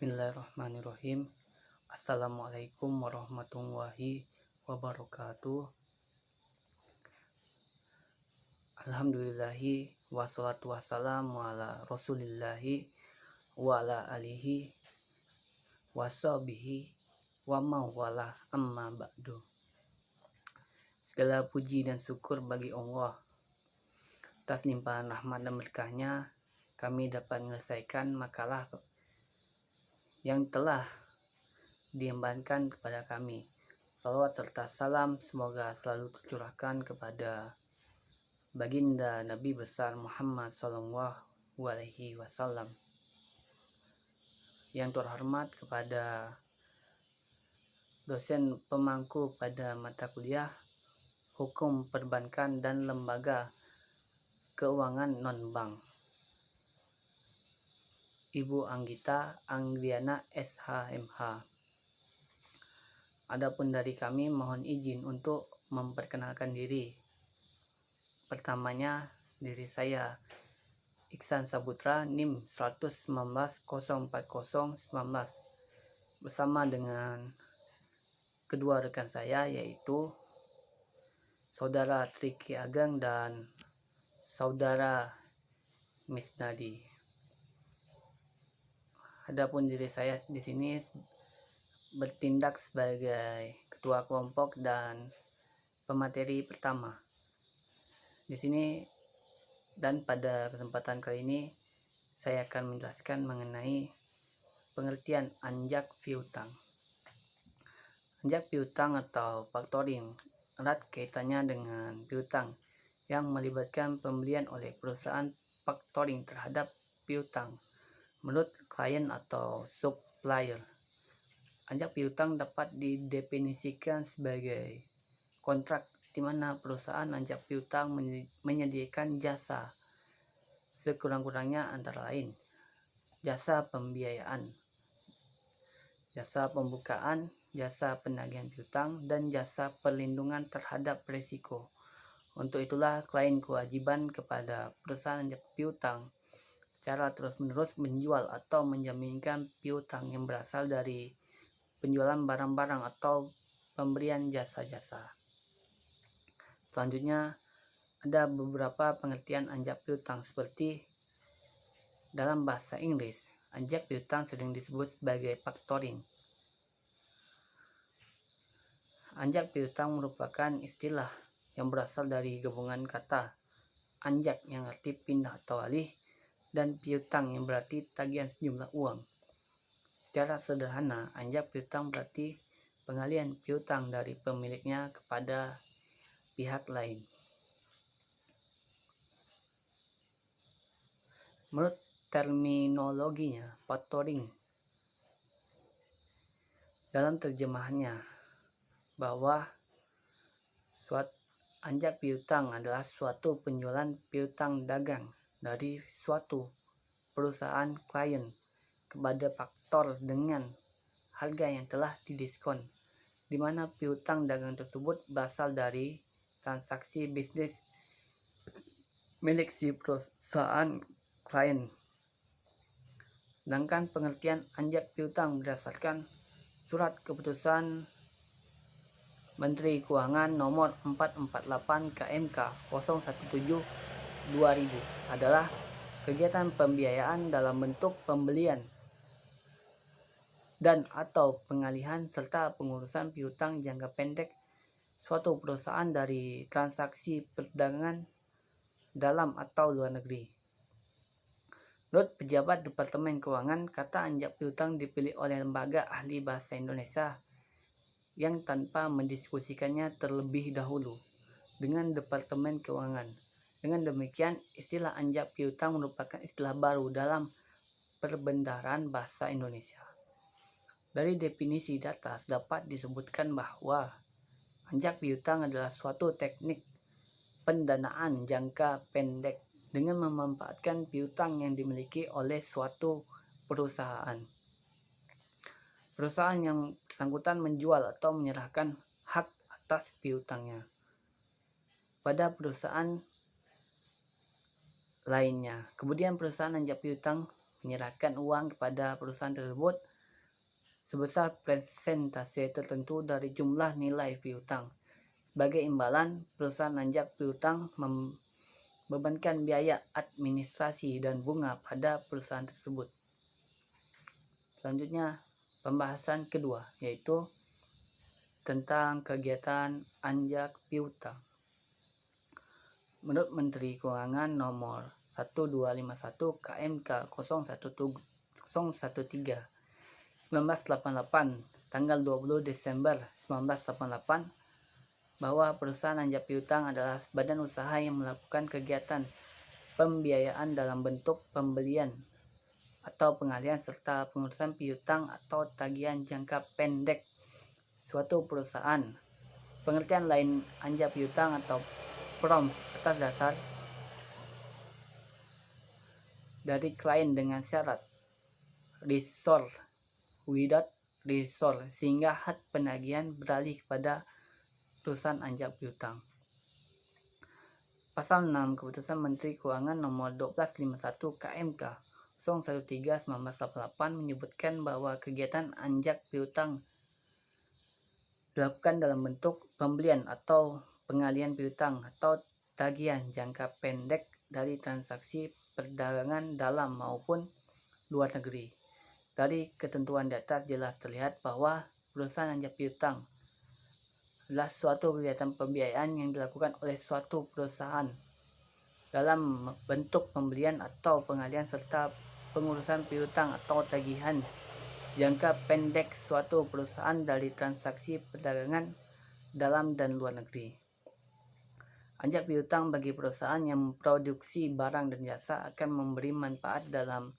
Bismillahirrahmanirrahim. Assalamualaikum warahmatullahi wabarakatuh. Alhamdulillahi wassalatu wassalamu ala rasulillahi wa ala alihi washabihi wa mawala amma ba'du. Segala puji dan syukur bagi Allah. Atas limpahan rahmat dan berkahnya kami dapat menyelesaikan makalah yang telah diembankan kepada kami. Salawat serta salam semoga selalu tercurahkan kepada baginda Nabi besar Muhammad Sallallahu Alaihi Wasallam. Yang terhormat kepada dosen pemangku pada mata kuliah Hukum Perbankan dan Lembaga Keuangan Non-Bank, Ibu Anggita Anggriana SHMH. Adapun dari kami mohon izin untuk memperkenalkan diri. Pertamanya diri saya Iksan Saputra NIM 119040119 bersama dengan kedua rekan saya yaitu Saudara Triki Ageng dan Saudara Misnadi. Adapun diri saya di sini bertindak sebagai ketua kelompok dan pemateri pertama. Di sini dan pada kesempatan kali ini saya akan menjelaskan mengenai pengertian anjak piutang. Anjak piutang atau factoring erat kaitannya dengan piutang yang melibatkan pembelian oleh perusahaan factoring terhadap piutang menurut klien atau supplier. Anjak piutang dapat didefinisikan sebagai kontrak di mana perusahaan anjak piutang menyediakan jasa sekurang-kurangnya antara lain jasa pembiayaan, jasa pembukaan, jasa penagihan piutang, dan jasa perlindungan terhadap risiko. Untuk itulah klien kewajiban kepada perusahaan anjak piutang secara terus-menerus menjual atau menjaminkan piutang yang berasal dari penjualan barang-barang atau pemberian jasa-jasa. Selanjutnya ada beberapa pengertian anjak piutang seperti dalam bahasa Inggris, anjak piutang sering disebut sebagai factoring. Anjak piutang merupakan istilah yang berasal dari gabungan kata anjak yang arti pindah atau alih dan piutang yang berarti tagihan sejumlah uang. Secara sederhana, anjak piutang berarti pengalihan piutang dari pemiliknya kepada pihak lain. Menurut terminologinya, factoring dalam terjemahannya bahwa anjak piutang adalah suatu penjualan piutang dagang dari suatu perusahaan klien kepada faktor dengan harga yang telah didiskon, di mana piutang dagang tersebut berasal dari transaksi bisnis milik si perusahaan klien. Sedangkan pengertian anjak piutang berdasarkan Surat Keputusan Menteri Keuangan Nomor 448 KMK 017/2000 adalah kegiatan pembiayaan dalam bentuk pembelian dan atau pengalihan serta pengurusan piutang jangka pendek suatu perusahaan dari transaksi perdagangan dalam atau luar negeri. Menurut pejabat Departemen Keuangan, kata anjak piutang dipilih oleh lembaga ahli bahasa Indonesia yang tanpa mendiskusikannya terlebih dahulu dengan Departemen Keuangan. Dengan demikian, istilah anjak piutang merupakan istilah baru dalam perbendaharaan bahasa Indonesia. Dari definisi di atas dapat disebutkan bahwa anjak piutang adalah suatu teknik pendanaan jangka pendek dengan memanfaatkan piutang yang dimiliki oleh suatu perusahaan. Perusahaan yang bersangkutan menjual atau menyerahkan hak atas piutangnya pada perusahaan lainnya. Kemudian perusahaan anjak piutang menyerahkan uang kepada perusahaan tersebut sebesar persentase tertentu dari jumlah nilai piutang. Sebagai imbalan, perusahaan anjak piutang membebankan biaya administrasi dan bunga pada perusahaan tersebut. Selanjutnya, pembahasan kedua, yaitu tentang kegiatan anjak piutang. Menurut Menteri Keuangan nomor 1251 KMK 013 1988 tanggal 20 Desember 1988 bahwa perusahaan anjak piutang adalah badan usaha yang melakukan kegiatan pembiayaan dalam bentuk pembelian atau pengalihan serta pengurusan piutang atau tagihan jangka pendek suatu perusahaan. Pengertian lain anjak piutang atau proms atas dasar dari klien dengan syarat resolve without resolve sehingga hak penagihan beralih kepada perusahaan anjak piutang. Pasal 6 Keputusan Menteri Keuangan nomor 1251 KMK 013 1988 menyebutkan bahwa kegiatan anjak piutang dilakukan dalam bentuk pembelian atau pengalihan piutang atau tagihan jangka pendek dari transaksi perdagangan dalam maupun luar negeri. Dari ketentuan di atas jelas terlihat bahwa perusahaan anjak piutang adalah suatu kegiatan pembiayaan yang dilakukan oleh suatu perusahaan dalam bentuk pembelian atau pengalihan serta pengurusan piutang atau tagihan jangka pendek suatu perusahaan dari transaksi perdagangan dalam dan luar negeri. Anjak piutang bagi perusahaan yang memproduksi barang dan jasa akan memberi manfaat dalam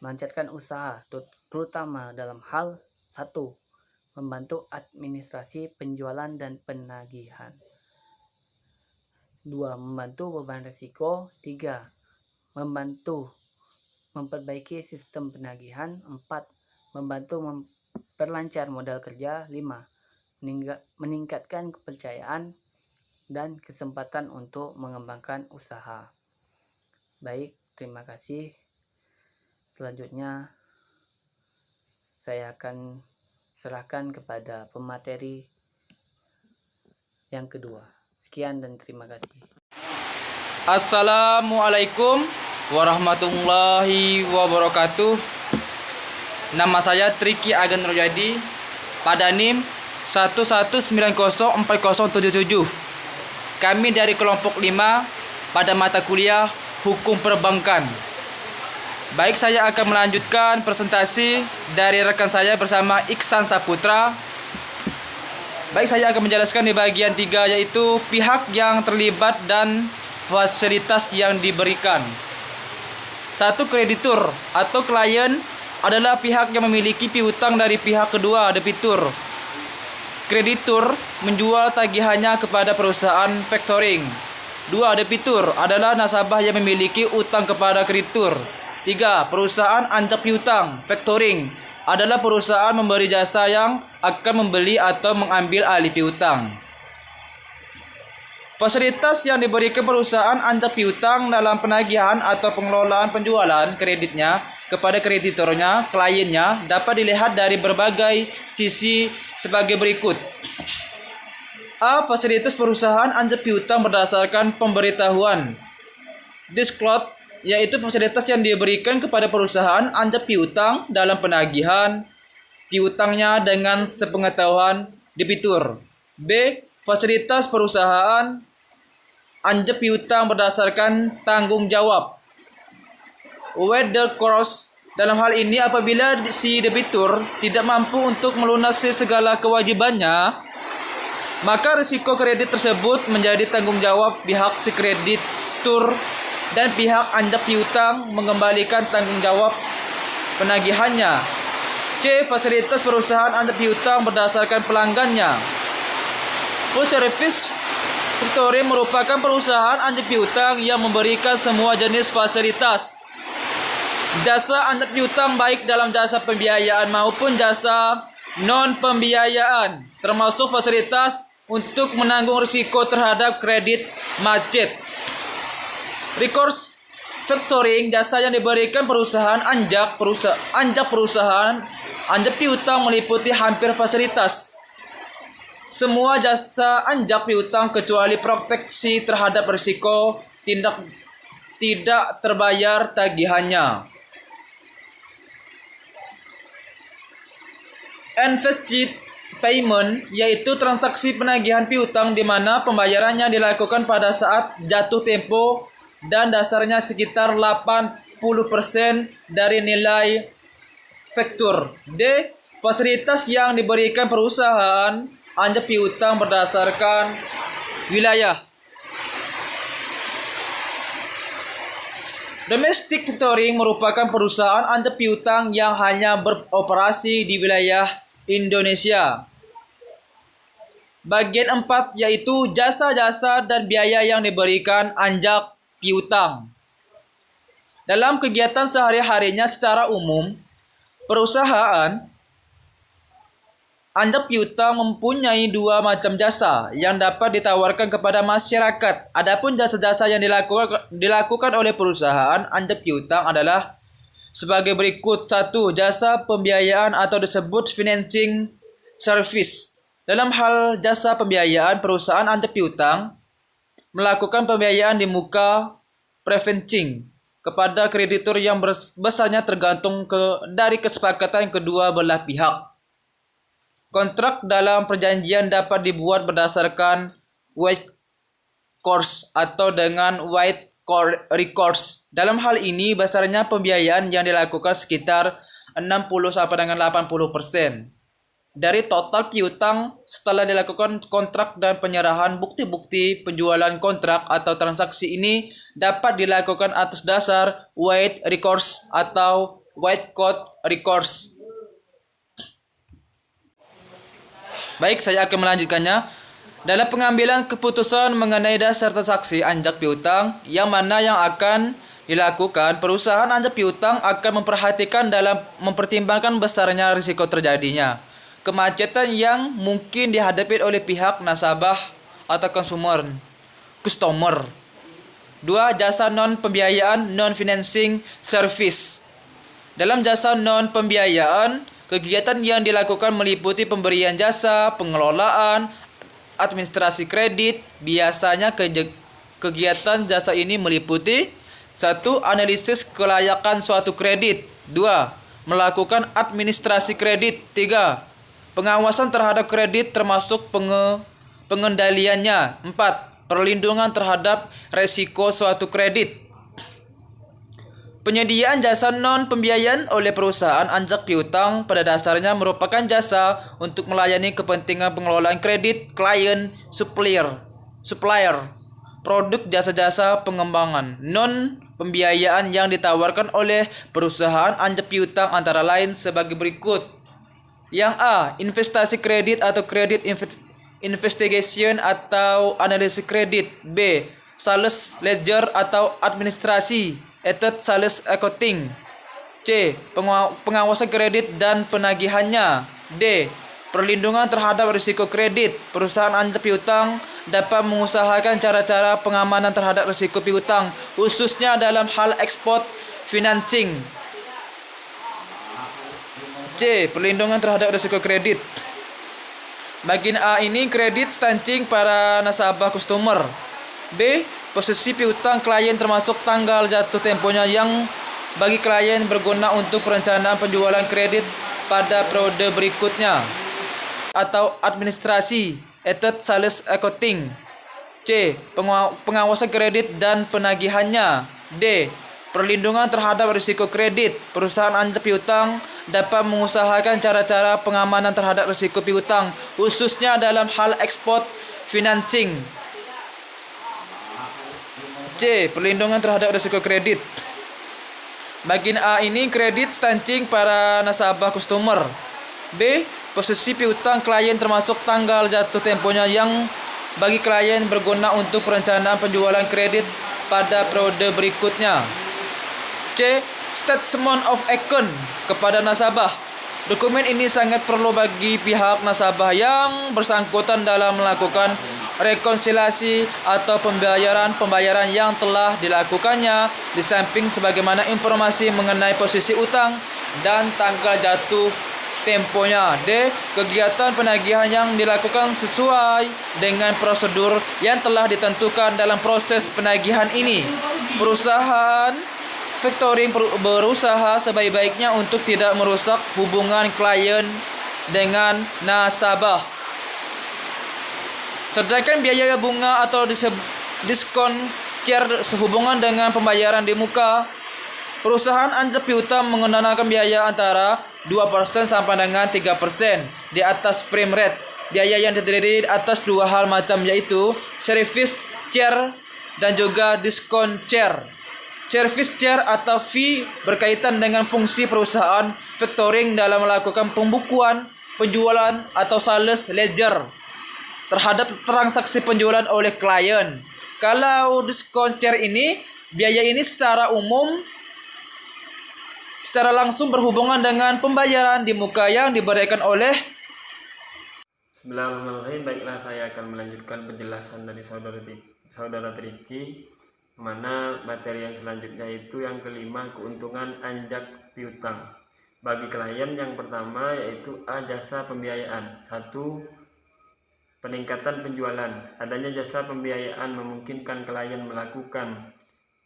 melancarkan usaha, terutama dalam hal 1. Membantu administrasi penjualan dan penagihan. 2. Membantu beban risiko. 3. Membantu memperbaiki sistem penagihan. 4. Membantu memperlancar modal kerja. 5. Meningkatkan kepercayaan dan kesempatan untuk mengembangkan usaha. Baik, terima kasih. Selanjutnya saya akan serahkan kepada pemateri yang kedua. Sekian dan terima kasih. Assalamualaikum warahmatullahi wabarakatuh. Nama saya Triki Agen Rojadi pada NIM 119040077. Kami dari kelompok 5 pada mata kuliah Hukum Perbankan. Baik, saya akan melanjutkan presentasi dari rekan saya bersama Iksan Saputra. Baik, saya akan menjelaskan di bagian 3, yaitu pihak yang terlibat dan fasilitas yang diberikan. 1. Kreditur atau klien adalah pihak yang memiliki piutang dari pihak kedua, debitur. Kreditur menjual tagihannya kepada perusahaan factoring. 2. Debitur adalah nasabah yang memiliki utang kepada kreditur. 3. Perusahaan anjak piutang, factoring, adalah perusahaan memberi jasa yang akan membeli atau mengambil alih piutang. Fasilitas yang diberikan perusahaan anjak piutang dalam penagihan atau pengelolaan penjualan kreditnya kepada kreditornya, kliennya, dapat dilihat dari berbagai sisi sebagai berikut. A. Fasilitas perusahaan anjak piutang berdasarkan pemberitahuan. Disclosure, yaitu fasilitas yang diberikan kepada perusahaan anjak piutang dalam penagihan piutangnya dengan sepengetahuan debitur. B. Fasilitas perusahaan anjak piutang berdasarkan tanggung jawab. Whether course, dalam hal ini apabila si debitur tidak mampu untuk melunasi segala kewajibannya, maka risiko kredit tersebut menjadi tanggung jawab pihak si kreditur dan pihak anjak piutang mengembalikan tanggung jawab penagihannya. C. Fasilitas perusahaan anjak piutang berdasarkan pelanggannya. Full service factoring merupakan perusahaan anjak piutang yang memberikan semua jenis fasilitas jasa anjak piutang, baik dalam jasa pembiayaan maupun jasa non pembiayaan, termasuk fasilitas untuk menanggung risiko terhadap kredit macet. Recourse factoring, jasa yang diberikan perusahaan anjak perusahaan Anjak piutang meliputi hampir fasilitas semua jasa anjak piutang kecuali proteksi terhadap risiko tidak terbayar tagihannya. Advanced payment yaitu transaksi penagihan piutang di mana pembayarannya dilakukan pada saat jatuh tempo dan dasarnya sekitar 80% dari nilai faktur. D. Fasilitas yang diberikan perusahaan anjak piutang berdasarkan wilayah. Domestic factoring merupakan perusahaan anjak piutang yang hanya beroperasi di wilayah Indonesia. Bagian 4 yaitu jasa-jasa dan biaya yang diberikan anjak piutang. Dalam kegiatan sehari-harinya secara umum, perusahaan anjak piutang mempunyai dua macam jasa yang dapat ditawarkan kepada masyarakat. Adapun jasa-jasa yang dilakukan oleh perusahaan anjak piutang adalah sebagai berikut. 1. Jasa pembiayaan atau disebut financing service. Dalam hal jasa pembiayaan, perusahaan anjak piutang melakukan pembiayaan di muka pre-financing kepada kreditur yang besarnya tergantung dari kesepakatan kedua belah pihak. Kontrak dalam perjanjian dapat dibuat berdasarkan white course atau dengan white recourse. Dalam hal ini, besarnya pembiayaan yang dilakukan sekitar 60-80% dari total piutang setelah dilakukan kontrak dan penyerahan bukti-bukti penjualan kontrak atau transaksi ini dapat dilakukan atas dasar white recourse atau white court recourse. Baik, saya akan melanjutkannya. Dalam pengambilan keputusan mengenai dasar transaksi anjak piutang yang mana yang akan dilakukan, perusahaan anjak piutang akan memperhatikan dalam mempertimbangkan besarnya risiko terjadinya kemacetan yang mungkin dihadapi oleh pihak nasabah atau customer. 2. Jasa non-pembiayaan non-financing service. Dalam jasa non-pembiayaan, kegiatan yang dilakukan meliputi pemberian jasa, pengelolaan, administrasi kredit. Biasanya kegiatan jasa ini meliputi 1. Analisis kelayakan suatu kredit. 2. Melakukan administrasi kredit. 3. Pengawasan terhadap kredit termasuk pengendaliannya. 4. Perlindungan terhadap resiko suatu kredit. Penyediaan jasa non-pembiayaan oleh perusahaan anjak piutang pada dasarnya merupakan jasa untuk melayani kepentingan pengelolaan kredit klien, supplier, produk jasa-jasa pengembangan non-pembiayaan yang ditawarkan oleh perusahaan anjak piutang antara lain sebagai berikut. Yang A. Investasi kredit atau credit investigation atau analisis kredit. B. Sales ledger atau administrasi sales accounting. C. Pengawasan kredit dan penagihannya. D. Perlindungan terhadap risiko kredit. Perusahaan anjak piutang dapat mengusahakan cara-cara pengamanan terhadap risiko piutang, khususnya dalam hal export financing. C. Perlindungan terhadap risiko kredit. Bagian A ini kredit stancing para nasabah customer. B. Posisi piutang klien termasuk tanggal jatuh temponya yang bagi klien berguna untuk perencanaan penjualan kredit pada periode berikutnya. Atau administrasi sales accounting. C. Pengawasan kredit dan penagihannya. D. Perlindungan terhadap risiko kredit. Perusahaan anjak piutang dapat mengusahakan cara-cara pengamanan terhadap risiko piutang, khususnya dalam hal export financing. C. Perlindungan terhadap risiko kredit. Bagian A ini kredit stancing para nasabah customer. B. Posisi piutang klien termasuk tanggal jatuh temponya yang bagi klien berguna untuk perencanaan penjualan kredit pada periode berikutnya. C. Statement of account kepada nasabah. Dokumen ini sangat perlu bagi pihak nasabah yang bersangkutan dalam melakukan rekonsiliasi atau pembayaran yang telah dilakukannya, di samping sebagaimana informasi mengenai posisi utang dan tanggal jatuh temponya. D. Kegiatan penagihan yang dilakukan sesuai dengan prosedur yang telah ditentukan dalam proses penagihan ini. Perusahaan factoring berusaha sebaik-baiknya untuk tidak merusak hubungan klien dengan nasabah. Sedangkan biaya bunga atau diskon CIR sehubungan dengan pembayaran di muka, perusahaan anjak piutang mengenakan biaya antara 2% sampai dengan 3% di atas prime rate. Biaya yang terdiri atas dua hal macam, yaitu service CIR dan juga diskon CIR. Service CIR atau fee berkaitan dengan fungsi perusahaan factoring dalam melakukan pembukuan, penjualan atau sales ledger terhadap transaksi penjualan oleh klien. Kalau diskon CIR ini, biaya ini secara langsung berhubungan dengan pembayaran di muka yang diberikan oleh. Bismillahirrahmanirrahim. Baiklah, saya akan melanjutkan penjelasan dari saudara Triki, mana materi yang selanjutnya itu yang kelima, keuntungan anjak piutang bagi klien. Yang pertama yaitu A. Jasa pembiayaan. 1. Peningkatan penjualan. Adanya jasa pembiayaan memungkinkan klien melakukan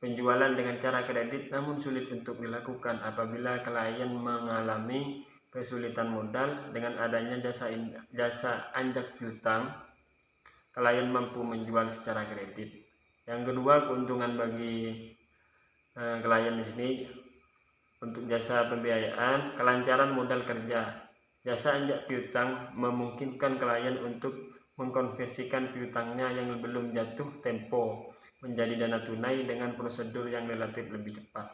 penjualan dengan cara kredit, namun sulit untuk dilakukan apabila klien mengalami kesulitan modal. Dengan adanya jasa anjak piutang, klien mampu menjual secara kredit. Yang kedua, keuntungan bagi klien di sini untuk jasa pembiayaan, kelancaran modal kerja. Jasa anjak piutang memungkinkan klien untuk mengkonversikan piutangnya yang belum jatuh tempo menjadi dana tunai dengan prosedur yang relatif lebih cepat.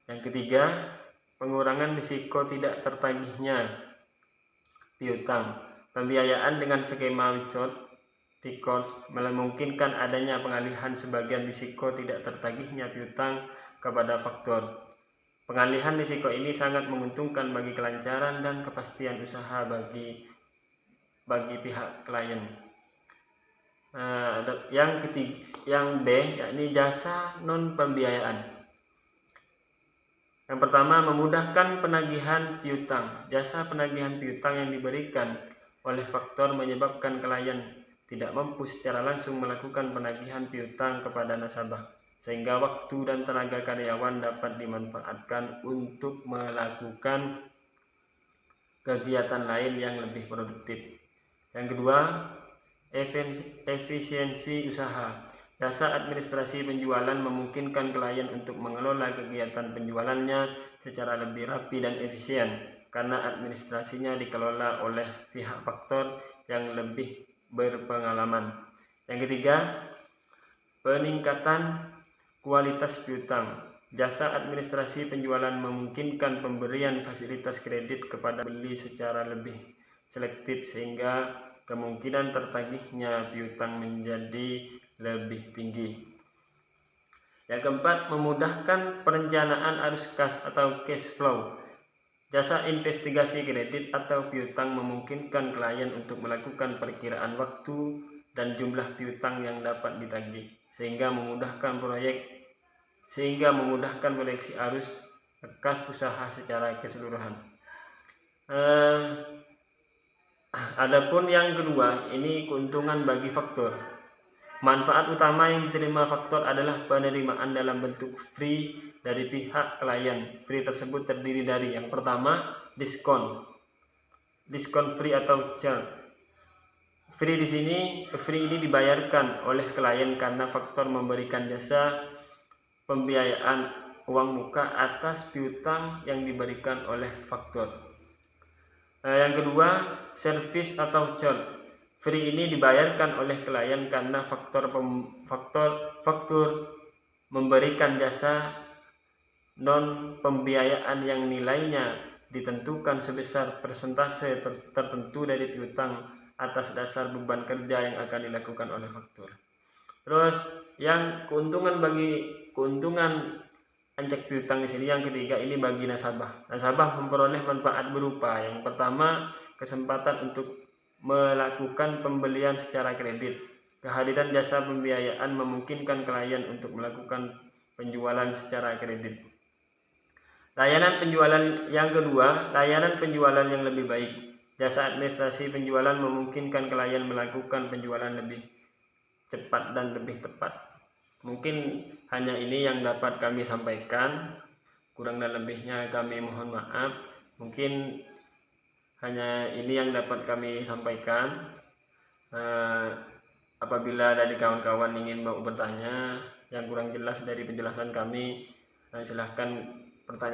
Yang ketiga, pengurangan risiko tidak tertagihnya piutang. Pembiayaan dengan skema without recourse memungkinkan adanya pengalihan sebagian risiko tidak tertagihnya piutang kepada faktor. Pengalihan risiko ini sangat menguntungkan bagi kelancaran dan kepastian usaha bagi pihak klien. Yang B, yakni jasa non pembiayaan. Yang pertama, memudahkan penagihan piutang. Jasa penagihan piutang yang diberikan oleh faktor menyebabkan klien tidak mampu secara langsung melakukan penagihan piutang kepada nasabah, sehingga waktu dan tenaga karyawan dapat dimanfaatkan untuk melakukan kegiatan lain yang lebih produktif. Yang kedua, efisiensi usaha. Jasa administrasi penjualan memungkinkan klien untuk mengelola kegiatan penjualannya secara lebih rapi dan efisien karena administrasinya dikelola oleh pihak faktor yang lebih berpengalaman. Yang ketiga, peningkatan kualitas piutang. Jasa administrasi penjualan memungkinkan pemberian fasilitas kredit kepada pembeli secara lebih selektif sehingga kemungkinan tertagihnya piutang menjadi lebih tinggi. Yang keempat, memudahkan perencanaan arus kas atau cash flow. Jasa investigasi kredit atau piutang memungkinkan klien untuk melakukan perkiraan waktu dan jumlah piutang yang dapat ditagih sehingga memudahkan proyeksi arus kas usaha secara keseluruhan. Adapun yang kedua, ini keuntungan bagi faktor. Manfaat utama yang diterima faktor adalah penerimaan dalam bentuk free dari pihak klien. Free tersebut terdiri dari yang pertama, diskon free atau charge. Free ini dibayarkan oleh klien karena faktor memberikan jasa pembiayaan uang muka atas piutang yang diberikan oleh faktor. Yang kedua, service atau charge. Free ini dibayarkan oleh klien karena faktur memberikan jasa non pembiayaan yang nilainya ditentukan sebesar persentase tertentu dari piutang atas dasar beban kerja yang akan dilakukan oleh faktur. Terus yang keuntungan anjak piutang di sini yang ketiga, ini bagi nasabah. Nasabah memperoleh manfaat berupa yang pertama, kesempatan untuk melakukan pembelian secara kredit. Kehadiran jasa pembiayaan memungkinkan klien untuk melakukan penjualan secara kredit. Layanan penjualan yang kedua, layanan penjualan yang lebih baik. Jasa administrasi penjualan memungkinkan klien melakukan penjualan lebih cepat dan lebih tepat. Mungkin hanya ini yang dapat kami sampaikan. Kurang dan lebihnya kami mohon maaf. Mungkin hanya ini yang dapat kami sampaikan. Apabila dari kawan-kawan ingin mau bertanya yang kurang jelas dari penjelasan kami, silahkan pertanyakan